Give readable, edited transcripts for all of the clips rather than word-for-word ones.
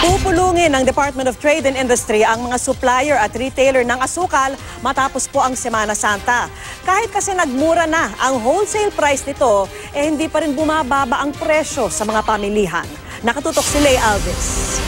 Pupulungin ng Department of Trade and Industry ang mga supplier at retailer ng asukal matapos po ang Semana Santa. Kahit kasi nagmura na ang wholesale price nito, hindi pa rin bumababa ang presyo sa mga pamilihan. Nakatutok si Lay Alves.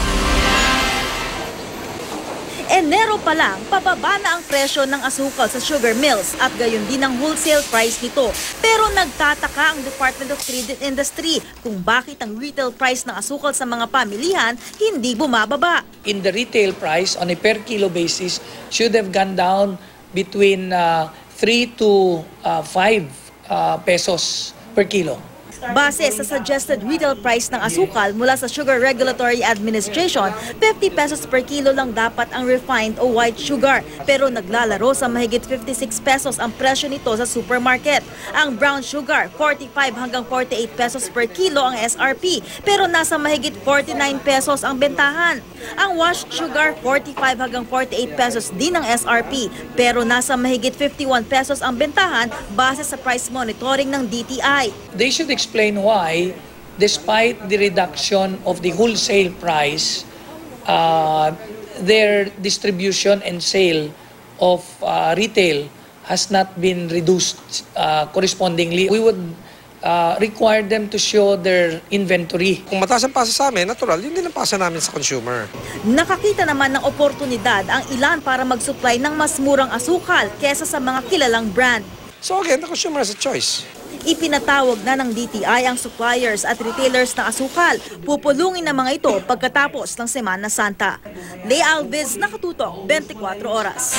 Enero pa lang, pababa na ang presyo ng asukal sa sugar mills at gayon din ang wholesale price nito. Pero nagtataka ang Department of Trade and Industry kung bakit ang retail price ng asukal sa mga pamilihan hindi bumababa. In the retail price on a per kilo basis should have gone down between 3 to 5 pesos per kilo. Base sa suggested retail price ng asukal mula sa Sugar Regulatory Administration, 50 pesos per kilo lang dapat ang refined o white sugar. Pero naglalaro sa mahigit 56 pesos ang presyo nito sa supermarket. Ang brown sugar, 45 hanggang 48 pesos per kilo ang SRP, pero nasa mahigit 49 pesos ang bentahan. Ang washed sugar, 45 hanggang 48 pesos din ang SRP, pero nasa mahigit 51 pesos ang bentahan base sa price monitoring ng DTI. They should explain why, despite the reduction of the wholesale price, their distribution and sale of retail has not been reduced correspondingly. We would require them to show their inventory. Kung mataas ang pasa sa amin, natural, yun din ang pasa namin sa consumer. Nakakita naman ng oportunidad ang ilan para mag-supply ng mas murang asukal kesa sa mga kilalang brand. So again, the consumer has a choice. Ipinatawag na ng DTI ang suppliers at retailers ng asukal. Pupulungin ang mga ito pagkatapos ng Semana Santa. Lay Alves, Nakatutok, 24 Oras.